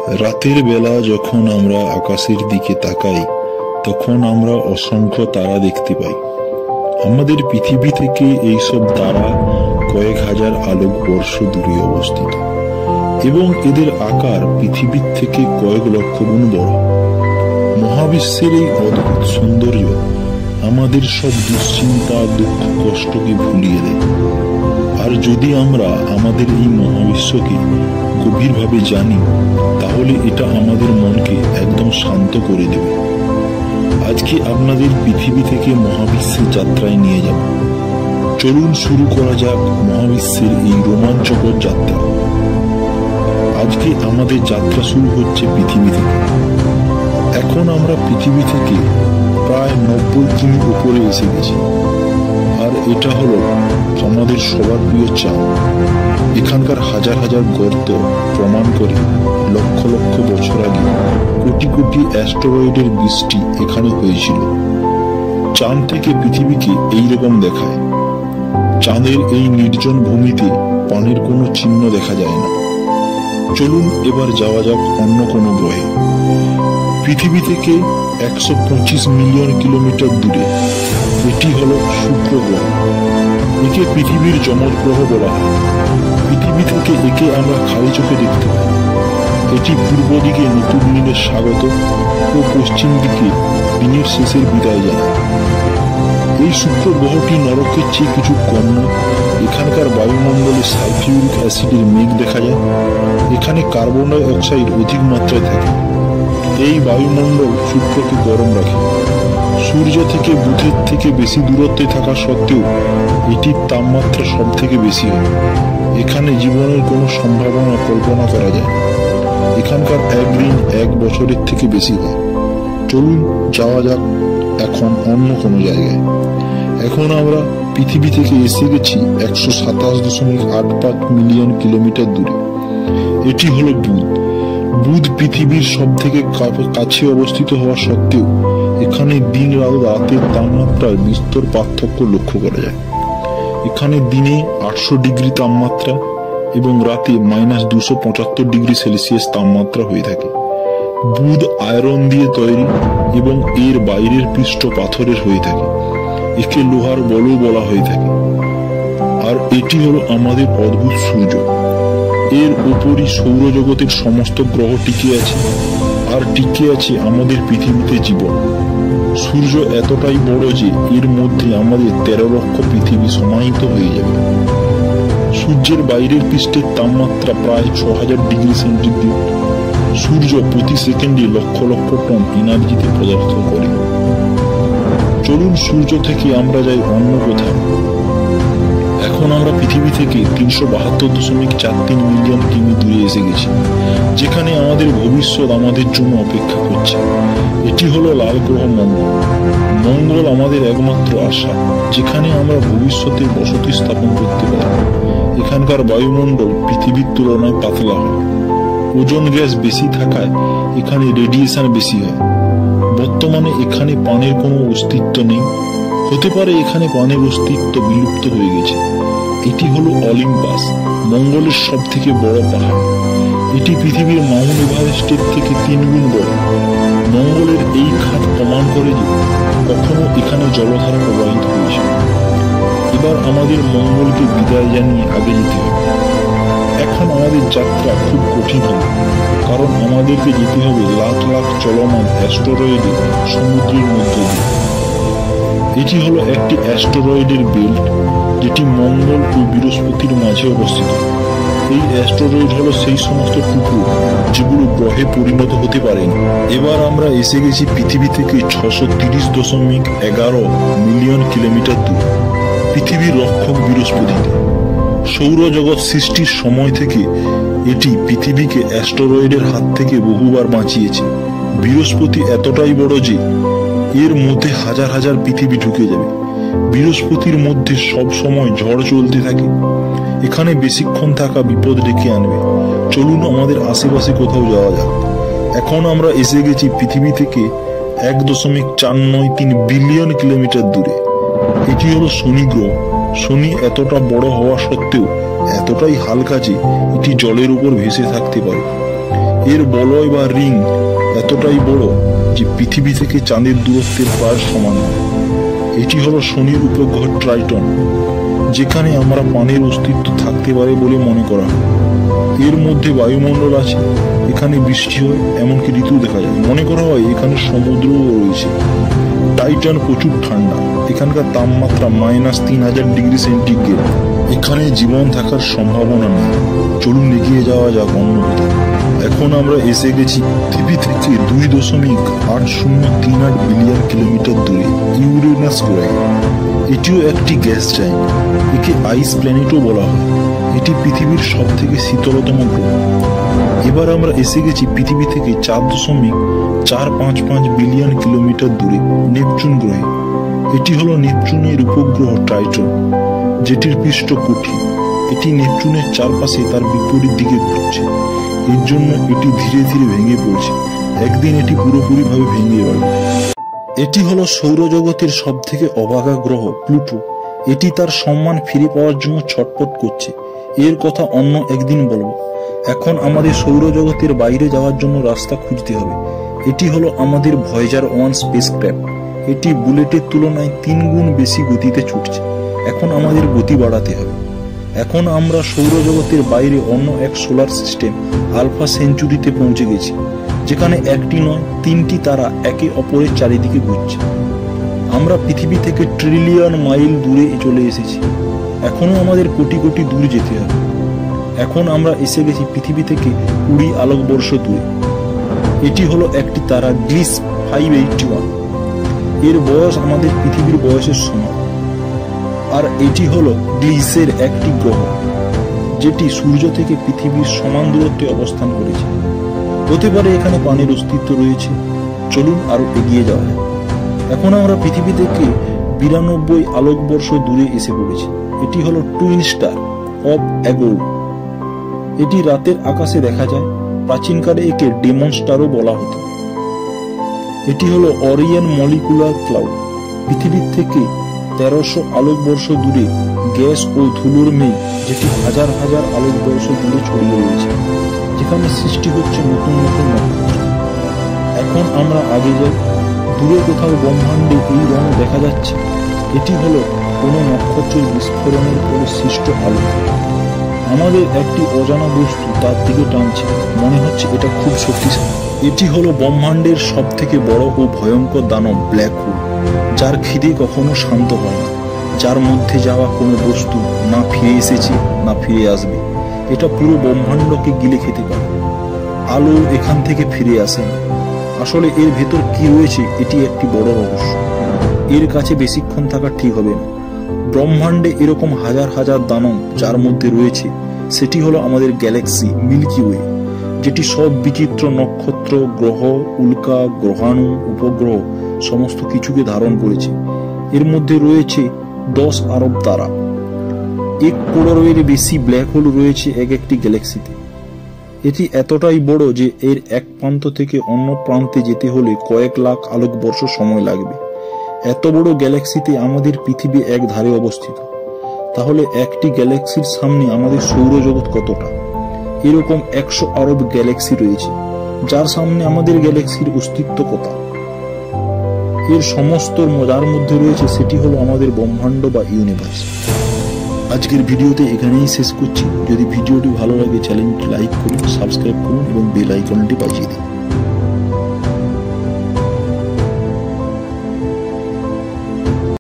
রাতের বেলা যখন আমরা আকাশের দিকে তাকাই তখন আমরা অসংখ্য তারা দেখতে পাই। আমাদের পৃথিবী থেকে এইসব তারা কয়েক হাজার আলোকবর্ষ দূরে অবস্থিত এবং এদের আকার পৃথিবীর থেকে কয়েক লক্ষ গুণ বড়। মহাবিশ্বের এই অদ্ভুত সৌন্দর্য আমাদের সব দুশ্চিন্তা, দুঃখ, কষ্টকে ভুলিয়ে দেয়। আর যদি আমরা আমাদের এই মহাবিশ্বকে গভীরভাবে জানি তাহলে এটা আমাদের মনকে একদম শান্ত করে দেবে। আজকে আপনাদের পৃথিবী থেকে মহাবিশ্বের যাত্রায় নিয়ে যাব। চলুন শুরু করা যাক মহাবিশ্বের এই রোমাঞ্চকর যাত্রা। আজকে আমাদের যাত্রা শুরু হচ্ছে পৃথিবী থেকে। এখন আমরা পৃথিবী থেকে প্রায় 90 কিমি উপরে এসে গেছি। আর এটা হলো আমাদের সবার প্রিয় চাঁদ। এখানকার হাজার হাজার গর্ত প্রমাণ করে লক্ষ লক্ষ বছর আগে কোটি কোটি অ্যাস্টেরয়েডের বৃষ্টি এখানে হয়েছিল। চাঁদ থেকে পৃথিবীকে এইরকম দেখায়। চাঁদের এই নির্জন ভূমিতে পানির কোনো চিহ্ন দেখা যায় না। চলুন এবার যাওয়া যাক অন্য কোনো গ্রহে। পৃথিবী থেকে 125 মিলিয়ন কিলোমিটার দূরে এটি হলো শুক্র গ্রহ। একে পৃথিবীর যমজ গ্রহ বলা হয়। পৃথিবী থেকে একে আমরা খালি চোখে দেখতে পাই। এটি পূর্ব দিকে নতুন দিনের স্বাগত ও পশ্চিম দিকে দিনের শেষের বিদায় জানায়। এই শুক্র গ্রহটি নরকের চেয়ে কিছু কম নয়। এখানকার বায়ুমণ্ডলে সালফিউরিক অ্যাসিডের মেঘ দেখা যায়। এখানে কার্বন ডাই অক্সাইড অধিক মাত্রায় থাকে। এই বায়ুমণ্ডল শুক্রকে গরম রাখে। সূর্য থেকে বুধের থেকে বেশি দূরত্বে থাকা সত্ত্বেও এটির তাপমাত্রা সব থেকে বেশি হয়। এখানে জীবনের কোনো সম্ভাবনা কল্পনা করা যায়। এখানকার এক দিন 1 বছরের থেকে বেশি হয়। চলুন যাওয়া যাক এখন অন্য কোনো জায়গায়। এখন আমরা পৃথিবী থেকে এসে গেছি 127.85 মিলিয়ন কিলোমিটার দূরে। এটি হলো বুধ। বুধ পৃথিবীর সব থেকে কাছে অবস্থিত হওয়া সত্ত্বেও এখানে দিন রাতের তাপমাত্রার বিস্তর পার্থক্য লক্ষ্য করা যায়। এখানে দিনে 800 ডিগ্রি তাপমাত্রা এবং রাতে -275 ডিগ্রি সেলসিয়াস তাপমাত্রা হয়ে থাকে। বুধ আয়রন দিয়ে তৈরি এবং এর বাইরের পৃষ্ঠ পাথরের হয়ে থাকে। একে লোহার বলও বলা হয়ে থাকে। আর এটি হলো আমাদের অদ্ভুত সূর্য। এর উপরই সৌরজগতের সমস্ত গ্রহ টিকে আছে। আর টিকে আছে আমাদের পৃথিবীতে জীবন। সূর্য এতটাই বড় যে এর মধ্যে আমাদের 13 লক্ষ পৃথিবী সমাহিত হয়ে যাবে। সূর্যের বাইরের পৃষ্ঠের তাপমাত্রা প্রায় 6000 ডিগ্রি সেন্টিগ্রেড। সূর্য প্রতি সেকেন্ডে লক্ষ লক্ষ টন এনার্জিতে প্রদর্শন করে। চলুন সূর্য থেকে আমরা যাই অন্য কোথাও। এখন আমরা পৃথিবী থেকে 372.43 মিলিয়ন কিমি দূরে এসে গেছি, যেখানে আমাদের ভবিষ্যৎ আমাদের জন্য অপেক্ষা করছে। এটি হলো লাল গ্রহ মঙ্গল। মঙ্গল আমাদের একমাত্র আশা, যেখানে আমরা ভবিষ্যতে বসতি স্থাপন করতে পারি। এখানকার বায়ুমণ্ডল পৃথিবীর তুলনায় পাতলা হয়। ওজোন গ্যাস বেশি থাকায় এখানে রেডিয়েশন বেশি হয়। বর্তমানে এখানে পানির কোনো অস্তিত্ব নেই। হতে পারে এখানে পানির অস্তিত্ব বিলুপ্ত হয়ে গেছে। এটি হলো অলিম্পাস, মঙ্গলের সব থেকে বড় পাহাড়। এটি পৃথিবীর মাউন্ট এভারেস্টের থেকে 3 গুণ বড়। মঙ্গলের এই খাত প্রমাণ করে যে কখনো এখানে জলধারা প্রবাহিত হয়েছে। এবার আমাদের মঙ্গলকে বিদায় জানিয়ে আগে যেতে হবে। এখন আমাদের যাত্রা খুব কঠিন হবে, কারণ আমাদেরকে যেতে হবে লাখ লাখ চলমান অ্যাস্টেরয়েডে সমুদ্রের মধ্যে দিয়ে। এটি হলো একটি অ্যাস্টেরয়েডের বেল্ট, যেটি মঙ্গল ও বৃহস্পতির মাঝে অবস্থিত। এই অ্যাস্টেরয়েড হলো সেই সমস্ত টুকরো যেগুলো গ্রহে পরিণত হতে পারেনি। এবার আমরা এসে গেছি পৃথিবী থেকে 630.11 মিলিয়ন কিলোমিটার দূর, পৃথিবীর রক্ষক বৃহস্পতিতে। সৌরজগৎ সৃষ্টির সময় থেকে এটি পৃথিবীকে অ্যাস্টেরয়েডের হাত থেকে বহুবার বাঁচিয়েছে। বৃহস্পতি এতটাই বড় যে এর মধ্যে হাজার হাজার পৃথিবী ঢুকে যাবে। বৃহস্পতির মধ্যে সব সময় ঝড় চলতে থাকে। এখানে বেশিক্ষণ থাকা বিপদ ডেকে আনবে। চলুন আমাদের আশেপাশে কোথাও যাওয়া যাক। এখন আমরা এসে গেছি পৃথিবী থেকে 1.493 বিলিয়ন কিলোমিটার দূরে। এটি হলো শনি গ্রহ। শনি এতটা বড় হওয়া সত্ত্বেও এতটাই হালকা যে এটি জলের উপর ভেসে থাকতে পারে। এর বলয় বা রিং এতটাই বড় যে পৃথিবী থেকে চাঁদের দূরত্বের প্রায় সমান। এটি হলো শনির উপগ্রহ ট্রাইটন, যেখানে আমরা প্রাণের অস্তিত্ব থাকতে পারে বলে মনে করা হয়। এর মধ্যে বায়ুমণ্ডল আছে, এখানে বৃষ্টি হয়, এমনকি ঋতু দেখা যায়। মনে করা হয় এখানে সমুদ্রও রয়েছে। টাইটান প্রচুর ঠান্ডা, এখানকার তাপমাত্রা -3000 ডিগ্রি সেন্টিগ্রেড। এখানে জীবন থাকার সম্ভাবনা নেই। চলুন এগিয়ে যাওয়া যাক অন্য কোথাও। এখন আমরা এসে গেছি পৃথিবী থেকে 2.8038 বিলিয়ন কিলোমিটার দূরে ইউরেনাস গ্রহে। এটিও একটি গ্যাস জায়েন্ট, একে আইস প্ল্যানেটও বলা হয়। এটি পৃথিবীর সব থেকে শীতলতম গ্রহ। এবার আমরা এসে গেছি পৃথিবী থেকে 4.455 বিলিয়ন কিলোমিটার দূরে নেপচুন গ্রহে। এটি হলো নেপচুনের উপগ্রহ ট্রাইটন, যেটির পৃষ্ঠ কঠিন। এটি নেপচুনের চারপাশে তার বিপরীত দিকে ঘুরছে। এর জন্য এটি ধীরে ধীরে ভেঙে পড়ছে। একদিন এটি পুরোপুরিভাবে ভেঙে পড়বে। এটি হলো সৌরজগতের সব থেকে অবাগা গ্রহ প্লুটো। এটি তার সম্মান ফিরে পাওয়ার জন্য ছটফট করছে। এর কথা অন্য একদিন বলবো। এখন আমাদের সৌরজগতের বাইরে যাওয়ার জন্য রাস্তা খুঁজতে হবে। এটি হলো আমাদের ভয়েজার 1 স্পেসক্রাফট। এটি বুলেটের তুলনায় 3 গুণ বেশি গতিতে ছুটছে। এখন আমাদের গতি বাড়াতে হবে। এখন আমরা সৌরজগতের বাইরে অন্য এক সোলার সিস্টেম আলফা সেঞ্চুরিতে পৌঁছে গেছি, যেখানে একটি নয় 3টি তারা একে অপরের চারিদিকে ঘুরছে। আমরা পৃথিবী থেকে ট্রিলিয়ন মাইল দূরে চলে এসেছি। এখনো আমাদের কোটি কোটি দূর যেতে হবে। এখন আমরা এসে গেছি পৃথিবী থেকে 20 আলোকবর্ষ দূরে। এটি হলো একটি তারা গ্লিস 581। এর বয়স আমাদের পৃথিবীর বয়সের সমান। আর এটি হলো গ্লিসের একটি গ্রহ, যেটি সূর্য থেকে পৃথিবীর সমান দূরত্বে অবস্থান করেছে। হতে পারে এখানে প্রাণের অস্তিত্ব রয়েছে। চলুন আরো এগিয়ে যাওয়া যায়। এখন আমরা পৃথিবী থেকে 92 আলোকবর্ষ দূরে এসে পড়েছি। এটি হলো টুইন স্টার অফ অ্যাগোর। এটি রাতের আকাশে দেখা যায়। প্রাচীনকালে একে ডেমন স্টারও বলা হতো। এটি হলো অরিয়ন মলিকুলার ক্লাউড। পৃথিবীর থেকে 1300 আলোকবর্ষ দূরে গ্যাস ও ধুলোর মেঘ, যেটি হাজার হাজার আলোকবর্ষ দূরে ছড়িয়ে রয়েছে, যেখানে সৃষ্টি হচ্ছে নতুন নতুন নক্ষত্র। এখন আমরা আগে যাই। দূরে কোথাও ব্রহ্মাণ্ডে এই রং দেখা যাচ্ছে। এটি হলো কোনো নক্ষত্রের বিস্ফোরণের ফলে সৃষ্ট আলো। আমাদের একটি অজানা বস্তু তার দিকে টানছে। মনে হচ্ছে এটা খুব শক্তিশালী। এটি হলো ব্রহ্মাণ্ডের সব থেকে বড় ও ভয়ঙ্কর দানব ব্ল্যাক হোল, যার খিদে কখনো শান্ত হয় না, যার মধ্যে যাওয়া কোনো বস্তু না ফিরে এসেছে না ফিরে আসবে। এটা পুরো ব্রহ্মাণ্ডকে গিলে খেতে পারে। আলো এখান থেকে ফিরে আসে না। আসলে এর ভেতর কি রয়েছে এটি একটি বড় রহস্য। এর কাছে বেশিক্ষণ থাকা ঠিক হবে না। ব্রহ্মাণ্ডে এরকম হাজার হাজার দানব যার মধ্যে রয়েছে, সেটি হলো আমাদের গ্যালাক্সি মিল্কি ওয়ে, যেটি সব বিচিত্র নক্ষত্র, গ্রহ, উল্কা, গ্রহাণু, উপগ্রহ সমস্ত কিছুকে ধারণ করেছে। এর মধ্যে রয়েছে 10 আরব তারা। 1 করোড়ের বেশি ব্ল্যাক হোল রয়েছে এক একটি গ্যালাক্সিতে। এটি এতটাই বড় যে এর এক প্রান্ত থেকে অন্য প্রান্তে যেতে হলে কয়েক লাখ আলোকবর্ষ সময় লাগবে। এত বড় গ্যালাক্সিতে আমাদের পৃথিবী এক ধারে অবস্থিত। তাহলে একটি গ্যালাক্সির সামনে আমাদের সৌরজগৎ কতটা? এরকম 100 আরব গ্যালাক্সি রয়েছে, যার সামনে আমাদের গ্যালাক্সির অস্তিত্ব কত? এর সমস্ত যার মধ্যে রয়েছে সেটি হলো আমাদের ব্রহ্মাণ্ড বা ইউনিভার্স। আজকের ভিডিওতে এখানেই শেষ করছি। যদি ভিডিওটি ভালো লাগে চ্যানেলটি লাইক করুন, সাবস্ক্রাইব করুন এবং বেল আইকনটি বাজিয়ে দিন।